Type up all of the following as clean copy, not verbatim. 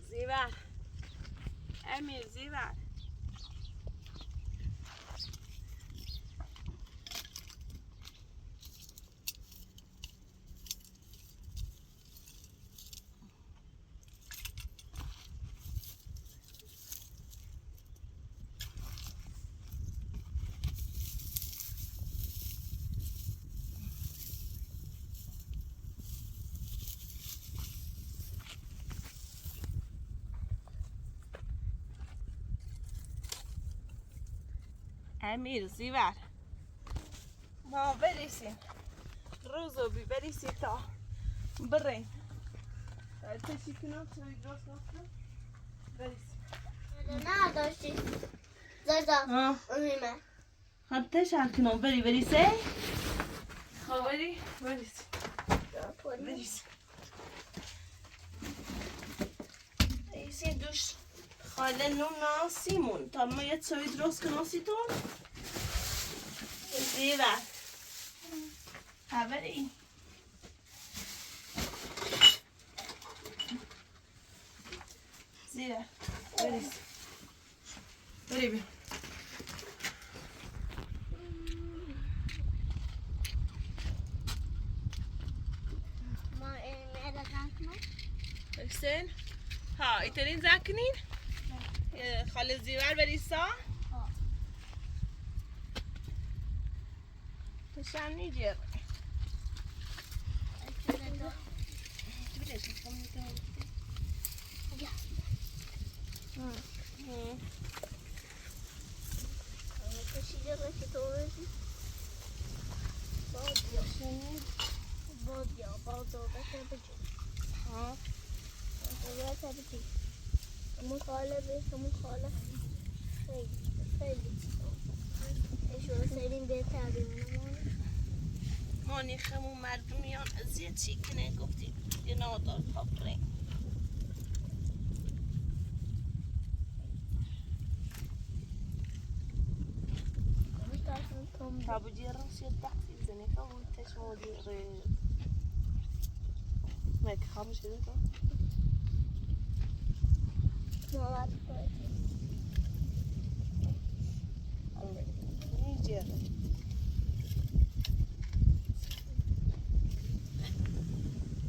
زیور امیر زیور امیر زیور ما بریسیم روزو بریسی تا برین تشی کنم توی درست نکنم بریسیم نه داشتی زردا امیمه خب تشن کنم بریسه خب بریسیم بریسیم دوش خاله نون ناسیمون تا ما یه توی درست کنم سیتون زیور بری زیور بریسیم بری بیم ما امیمه دقیقا کنم حسین ها ایترین زکنین خاله زیور بریسا تشن نیجر کشیده باشه تو بزی بادیا بشه بجی بادیا بشه بجی همون خاله خیلی اشوه سرین بهتر بیمونه ما نیخمون مردمیان از یه چی کنه گفتی یه نادار پاپرین تابو جيران شيء تحت زين كم تشمو دي ما يكخامش كده مواد نيجر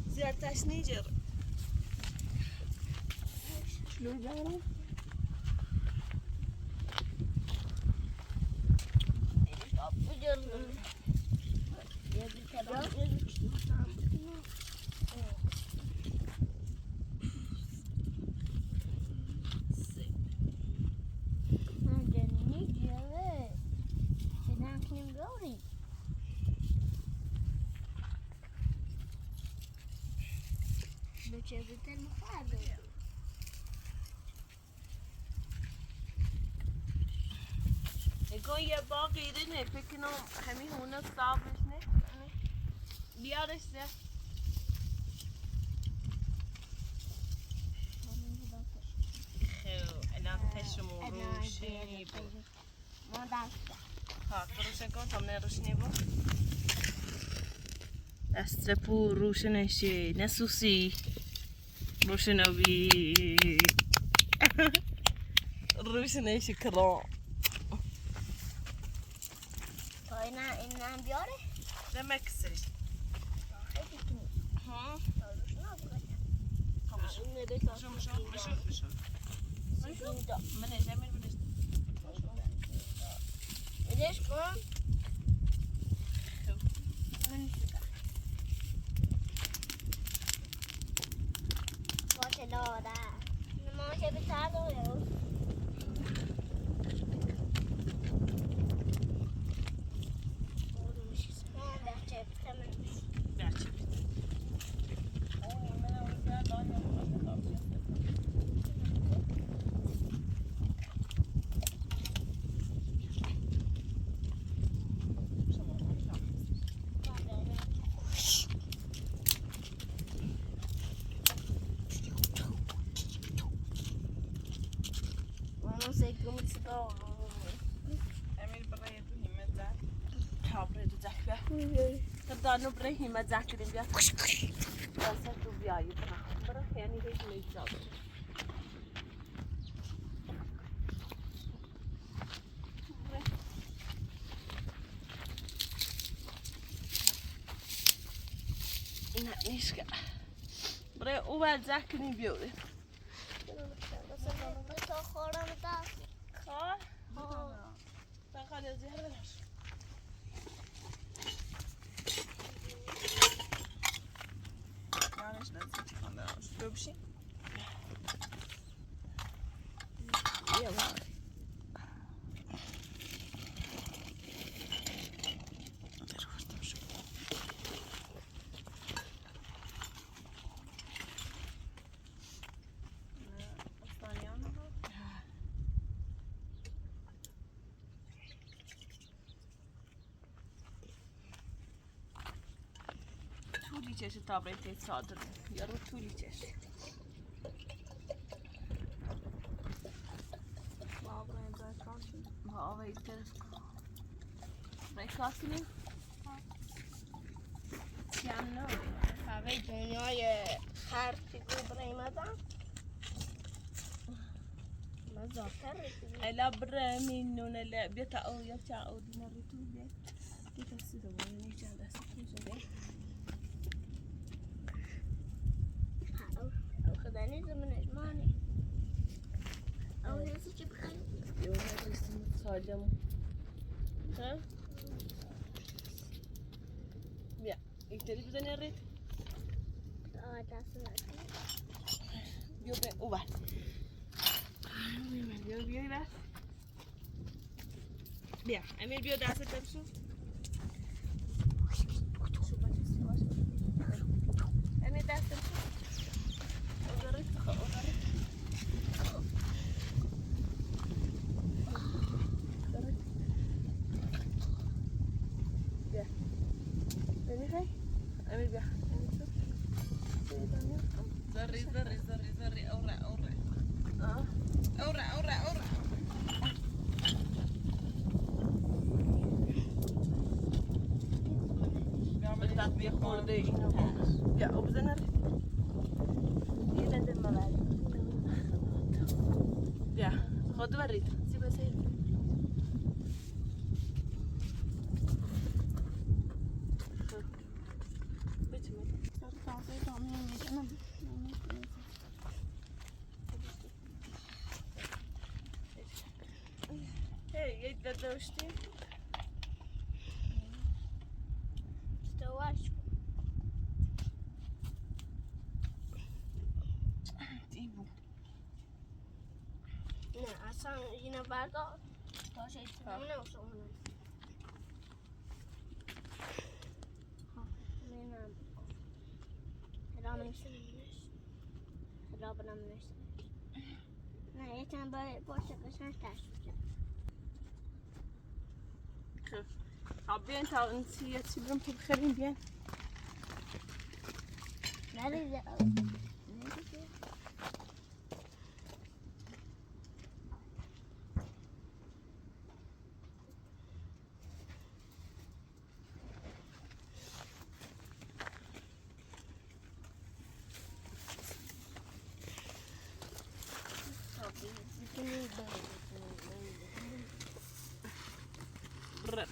زيارتاش نيجر شلو جارو بجرد يا بيتبع به چه بیتر مخارده نگاه یه باقی نه فکر کنم همین هونه صابش نه بیارش ده خو الان تشمو روشنی بود ما دست ها روشن کن تا من روشنی بود دست پو روشنشی نسوسی روشنوی روشنشی کرام تا اینا بیاره ده مکسش خیلی کنی ها روش نبوده اینه بشو من اجامل بودش ایدش کن من شده باشه داره ماما چه بیتر داره não sei como se dá. امیر برای تو همت زد برای تو زخبه تردانو برای همت زد کردیم بیا دسته تو بیایی برای خیانی هیچ نیزاد نه نیست که برای او باید زد کردیم بیایی تا خورم دست خواه؟ تا خواهد از یه هردنش یانش نزدیک خانده هاش ببشی یه بار تولی چشه تا برای تیز سادر یارو تولی چشه بابا امضای کاشی با آوه طرف برای کار کنیم کم نه هوای دنیای خرچی گو برای مدن مزاکر رسیدی الا برای مینون الا بیتا او یا چا او دینا رو تو بیت بیتا سیده باید نیچه دست کنشه او خدانی زمانش مانی او هستی چه بخیلی یو نرسیم سالم ها بیا ایتری بزنی رید آه دست نکنی بیا به او بر بیا بیا بر بیا امیر بیا دست ترسو امیر دست ترسو اوزاره اوزاره بیا امیر هی امیر بیا زري زري زري زري أورا أورا أورا أورا أورا بيعمل تطبیق خورده اینو بیا او بزنه یه نده مبرد بیا خود برید سی بسید سر تازه دامه میدنم هی یک داشتی استواش دیبو نه اصلا اینو بردار تا شیطان نمونه مینم رامن سنش برم نشد. نه یکم برای باشه قشنگ تشت کرد. خب تا بیاین تا این یه چی برم تو بخریم بیاین. نریزه. برر.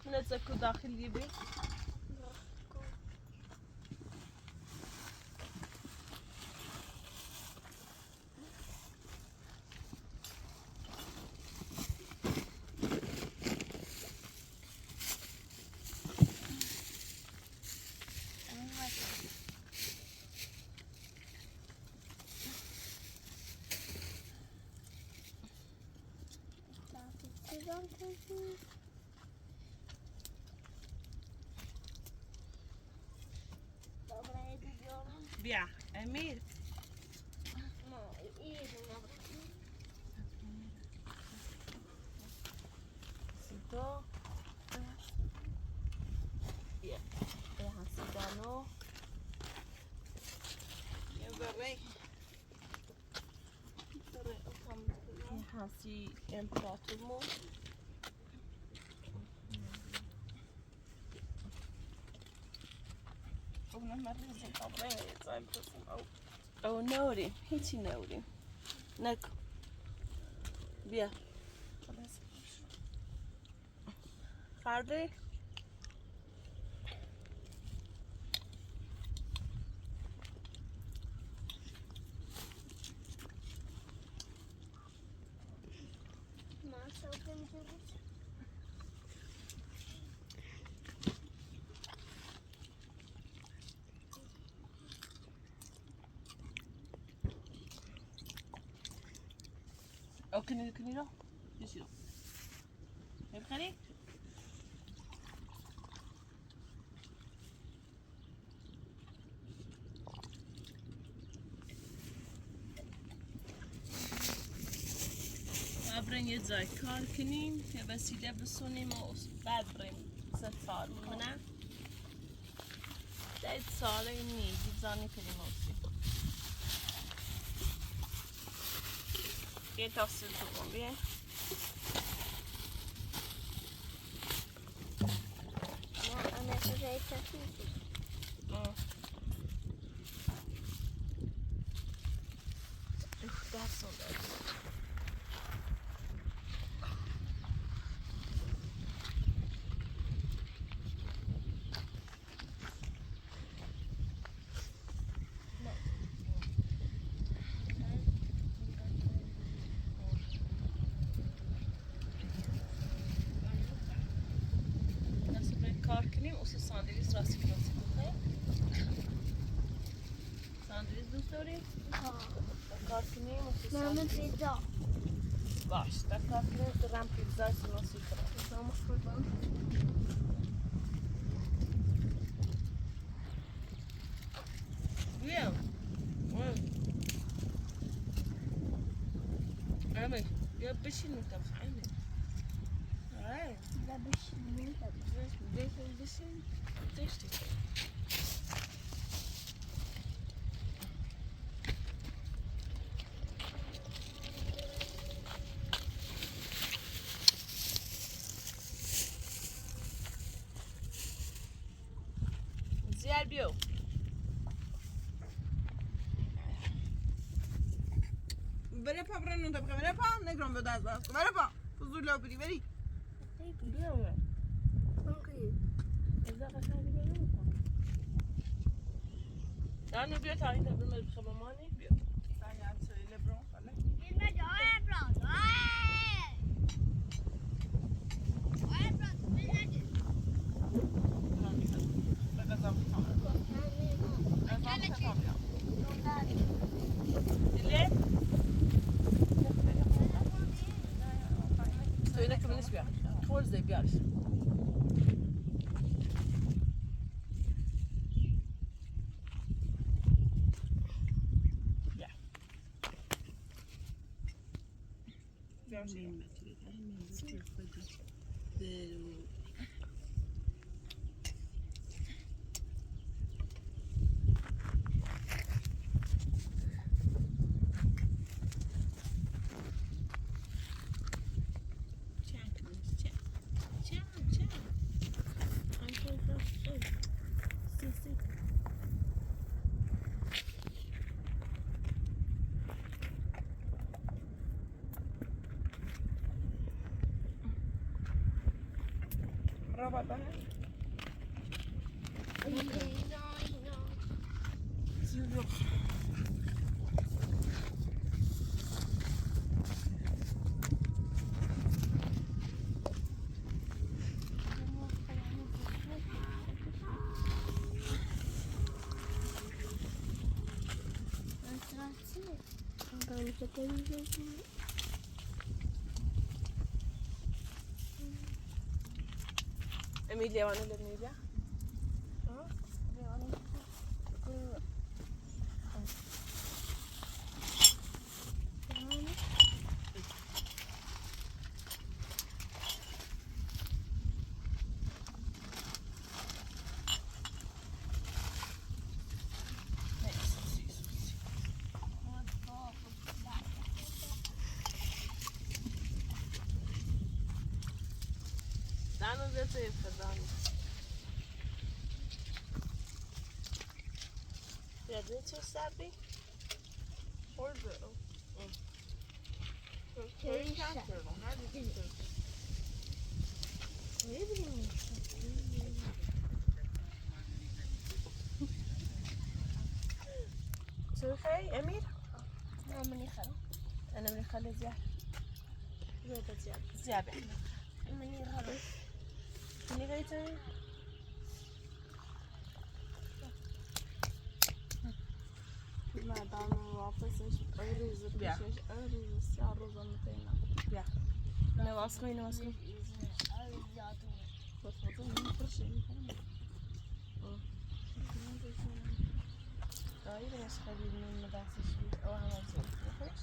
نتذكر داخل ليبي. بیا امیر. سیدو. بیا. بیا سیدانو. يا بري این هستی امپراتورمون. قبل ما نريزين طابرين زي بتسم او نوریم هیچی نوریم نکن. بیا خلاص فرده او کنی رو یسی رو بخری. بریم یه جای کار کنیم که وسیله بسونیم و بعد بریم 3 سال میمونه. 10 ساله نیست زانی کنیم هستی یه تاثیر تو کن بیه. درس کار کنیم اصلا ساندویچ راستی کنیم بخیر. ساندویچ دوست داری؟ کار کنیم اصلا من پیزا. باش در کار کنیم درم پیزای سناسی کنم. بیا امیر بیا بشین تا خیلی بشین دشتی زیاد بیو بري با برن انت بخير بري با نقرم بداز باس بري با فزول لو بري بري بیا إذا قشنگ دیگه نمی‌کنم. یعنی بیا تا این تبریم بخمامانی بیا. ثانية عم تسوي لبرون خلي ليه؟ سوينا كم نسبة؟ خول زي بيعرف. رابع بقى Emilia وانا لميليا دانو زيت فدانو يا ديتو سابي order شوفي امير انا من خالد زياد زياد مني غلط مني غيتي ما دام واپسش روز پیشش روز سیاه روزا میتونم بیا نواز خوی خود نمی‌فرشه میکنم دایی بهش خیلی نیم دستش بید او همه زود بخورش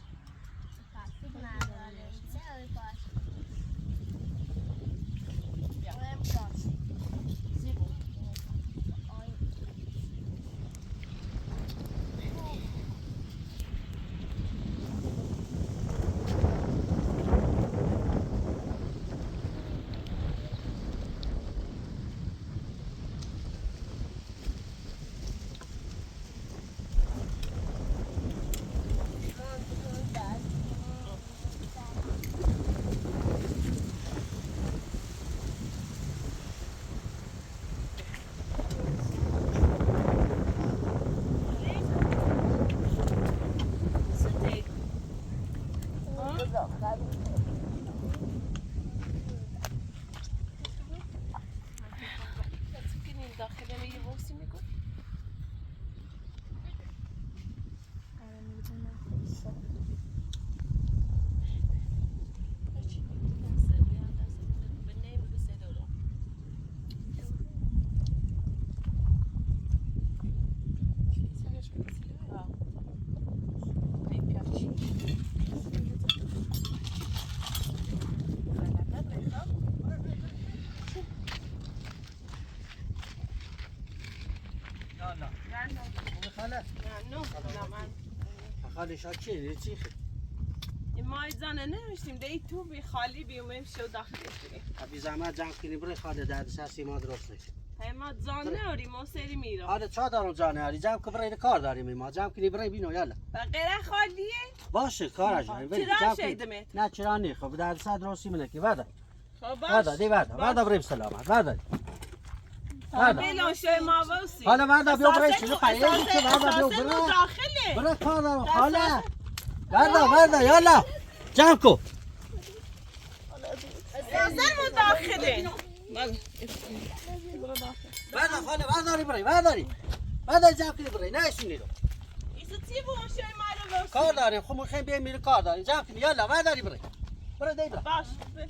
خالی شاکی چی ما زنه نمیشتیم دی تو بی خالی بیومیم شو داخل کنیم ابی زحمت جمع کنی برای خالی درد سرسی ما درست نیست ما زن ناری ما سری میرم آره چا دارم جانه هری جمع که برای کار داریم ما جمع کنی برای بینو یالا بقیره خالیه باشه کارش بریم چرا شیدمت نه چرا نه خب درد سر درستی منه که بعد خب بعد دی بعد بریم سلامت بعد بلان شوی ما وسی حالا بعد بیا برای چی خیلی چه بعد بیا برای داخله برای کار دارم حالا بعد یالا جمع کو زن داخله بعد خاله برداری بعد جمع کنی برای نه اشونی رو ایسا چی بون شوی ما رو وسی کار داریم خب میخوایم بیایم میره کار داریم جمع کنی یالا برداری برای دی برای باش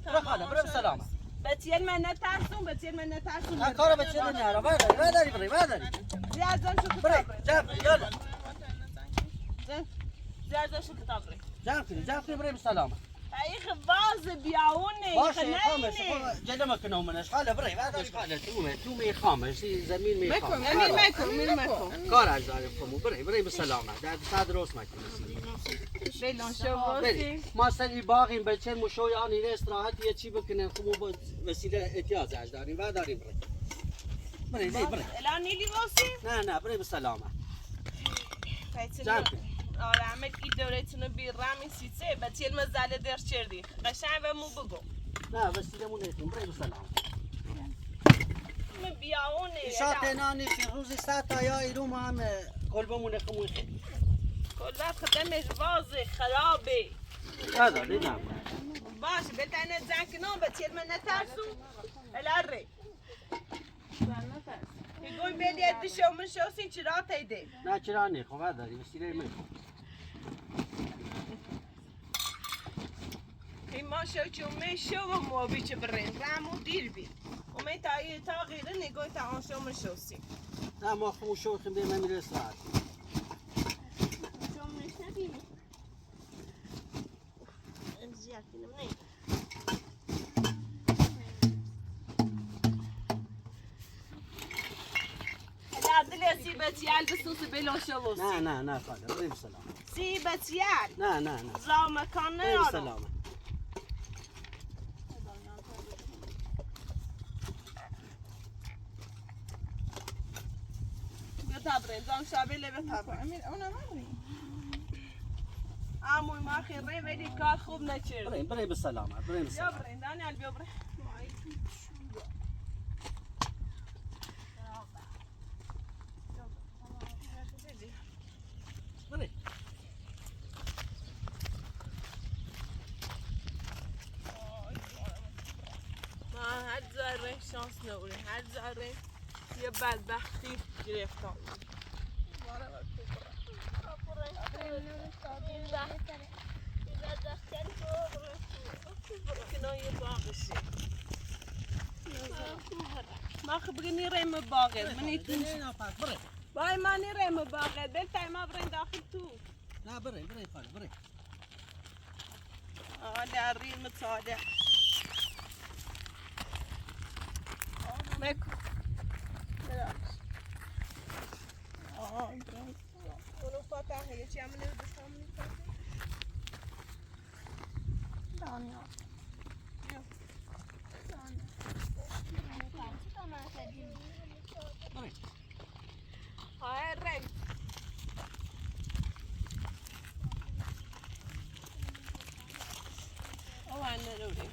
برای خاله برای سلامت بچیل من نترسون ها کارو بچیل نمیاره برداری برای زیاد زن شو برای کتاب جمع کنی یالا زیاد زن شو کتاب جمع کنی برای سلامت ای خباز بیاونه باشه خامش جلو مکنه منش خاله برای بعدش خاله تو می خامش زمین می خامش مکن کار از داریم خمو برای به سلامت در صد روز مکنه بلان شو بریم ما سری باغیم بچه مشوی آن این استراحت یه چی بکنن خمو با وسیله احتیاج از داریم و داریم برای الان نیلی واسی؟ نه برای به سلامت جمع آره احمد این دورتونو بیرمی سیسه بچه مزاله درش چردی قشنگ و مو بگو نه وسیله مون نیستیم برای به سلامت بیاونه شات نانی روزی 100 تا یا ایرو ما هم کلبمون خمو خیلی کل وقت خدمش واضح خرابه دیدم باشه بتانه زنکنون بچه من نترسو الاره میگوی بلی ادشو من شوسی چرا تیده نه چرا نیخوام داری وسیله میخوام این ما شو چومه شو و موبی چه برین رمو دیر بی اومه تا غیره نگوی تا آن شو من شوسی نه ما خمو شو خیم بیمه میره استراحت شما نشنبیم زیاد کنم نه دل سی بتیال بسوس بلون شو وسی نه خاله برای به سلامت سی بتیال نه زاو مکان برای به نیارم سلامت بیا تبرین زام شابه بیا تبرین عموی ما خیره ولی کار خوب نچرد برای به سلامت برای به بیا سلامت برین دانیال بیا برین برای ما هر ذره شانس نداریم هر ذره یه بدبختی گرفتم کنایه باغشه ما خبری نیرم باغه منی تو بای ما نیرم باغه دل تای ما برین داخل تو نه برای خاله برای آه ریم صادق مکو اونو فاتحه یه چی عمله بسام نیست دانیا های رنگ او هنه روی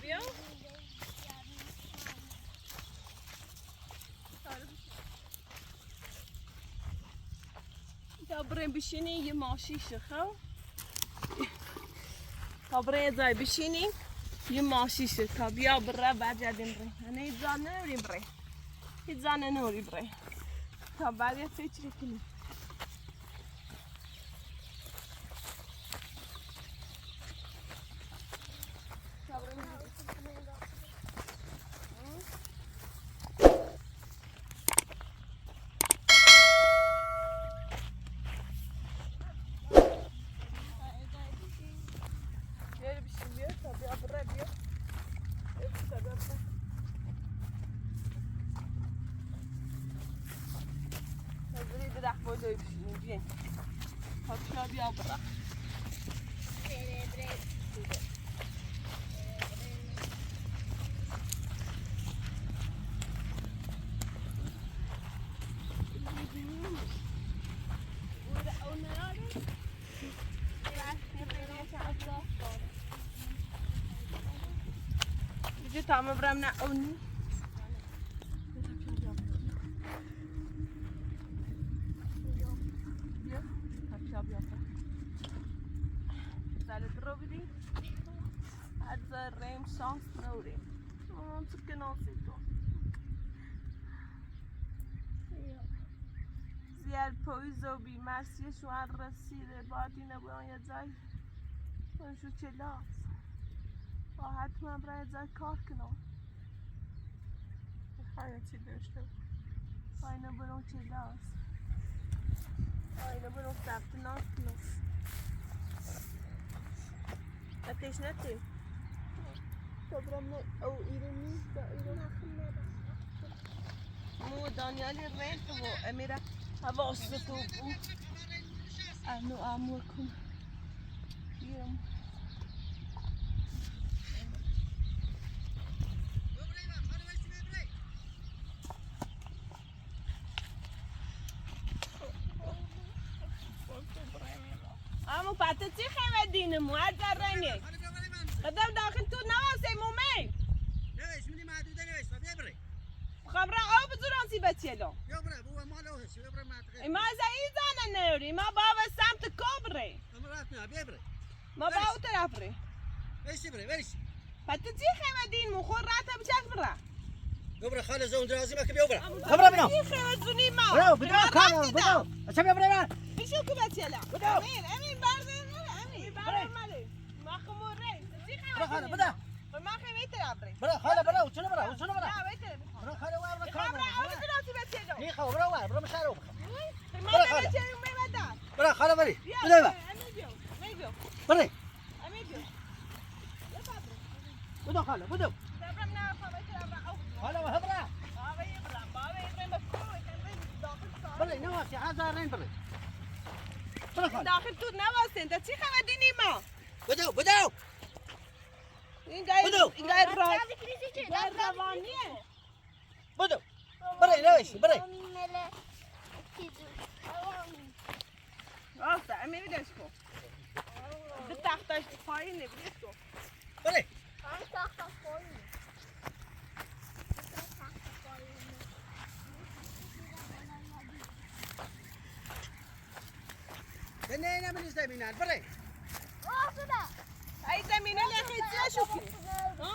بیا تا بریم بشینی یه ماشی شخو تا بریم زای بشینی یه ماشی شخو بیا برا برگردیم بریم نه هیچ زن نوریم بریم هیچ زن نوری بریم تا بعد یه فکر کنیم بیا برا بجي تعمل برامنا أوني ریم شانس نوریم مسكين نسيتو زیاد پاییز و بیمرسی شوهر رسیده بادی نبودن یه جای شو کلاس و حتما برای جای کار کنم حیاتی داشته اینو برون کلاس اینو برون ثبت نام کنم اتش نتی تو برم او ایرو نیست ایرو مو دانیالی رنت و امیره حواستو بود انو امور کن بیرم امو پته چی خیمه دینمو از رنگه قدم داخل تو نواسه مومی نوش مني محدوده نوش بيبري خبره او بزران سی بچلو يبري هو ما له شيء يبري ما تغير ما زي زانا نوري ما بابا سمت كوبري امراتنا بيبري ما باو طرفري ايش يبري ايش پته چی خیمه دین مو خور راته بچک برا يبري خاله زون درازي ما كبي يبري خبره بنا چی خیمه زونی ما برو بدو كان بدو اچھا يبري ما بشو که بچلا امین برده امین برده مالی ما خموره چی خیمه برو خاله بدو ما خیمه طرفري برو خاله برو وشنو برو وشنو برو لا ويتر برو خاله وابرا كان خبره او بزران سی بچلو ني خو برو برو مشارو ما ده بچلو می مدار برو خاله بري بدو بري بدو خاله بدو خاله وهبرا بري نواسي حزارين بري برو خاله داخل تو نواسته انت چی خبر دینی ما بدو بدو این گای روانیه بدو بري نوش بري راسته امیر دش کو به تختش پایینه بریز کو بري بنينا من الزمينات بري ای زمینه لخیتی شوکی ها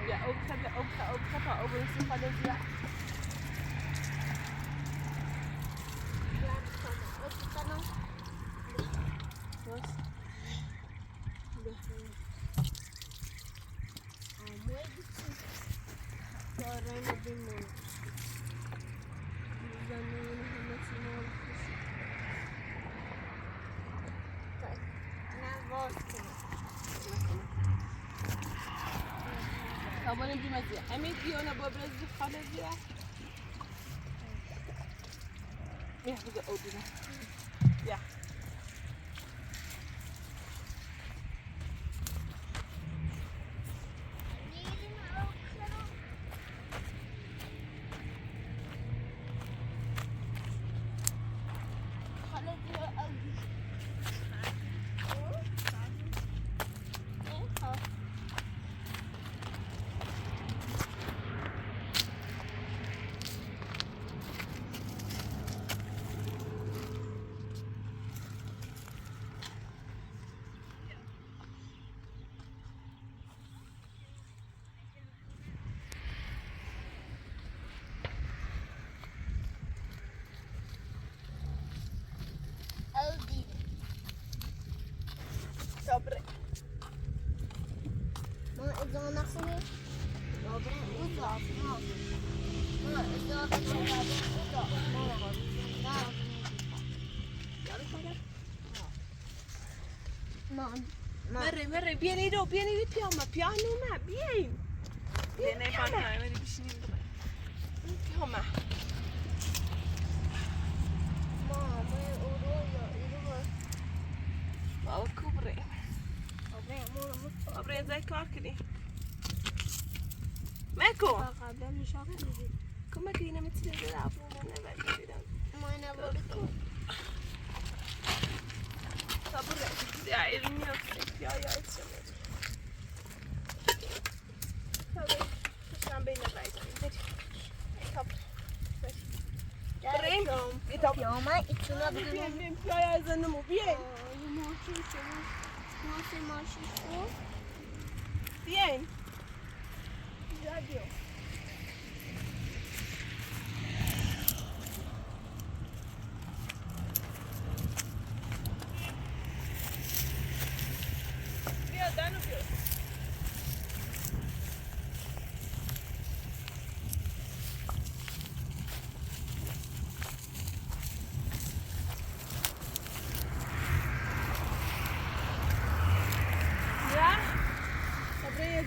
Ja, ook gaat over een stuk van de ja. خبرم بیمزه امید بیانه با برزی خاله بیا میه بگه او بیمه یا إذا نخسني وضع ما إذا مرة vieni do, vieni di piano, piano ma, vieni. Vieni panna, vieni vicino. Piano. بابا كبري كبري زي كاركني ماكو كم كينا مثل العفو ما نبغى ما نبغى صبر يا عيني يا اتسمع صبر مش عم بينا بعيد صبر بريم يوما إتشونا بيم يا زنمو بيم ماشي شو بيم جاديو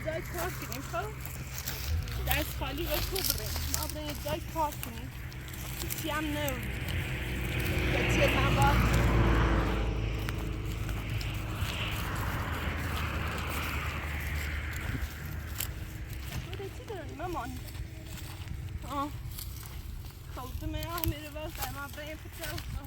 زای کار کنیم خب دست خالی و کبریم ما بریم زای کار کنیم هیچی هم نمونیم بچه نبا بوده چی داری مامان خوزمه ها میره بسر ما بریم پچه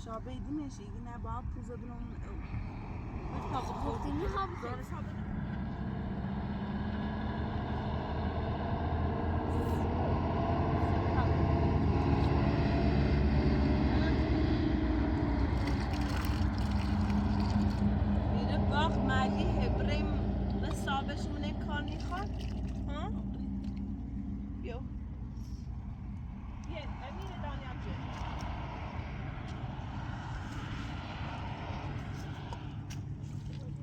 شابه دمشق يقولنا باب فوزة بلون وقتني خابخ باق مالی بریم بس صابش من کار میخواد ها بیو بیا امیر دانیال جو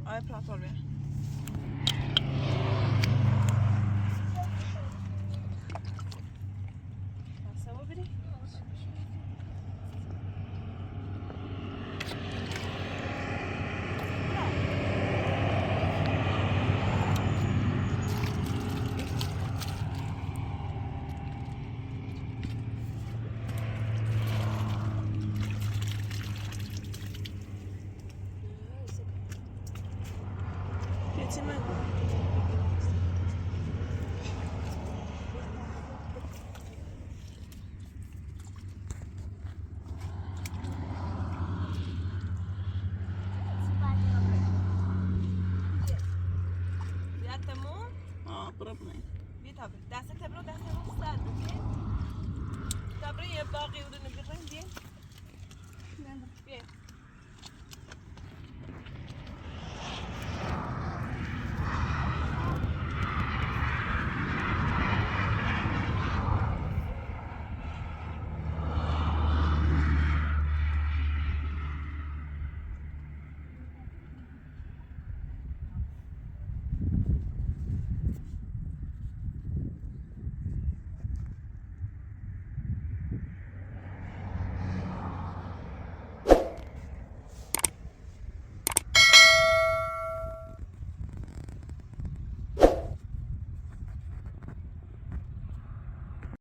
آی پلاتور بیا سوا بریم ما يا تمو بربني بيتابر داسة تبرو داسة مستعد اوكي تبري يا باقي ودنا بيرين بيه بيه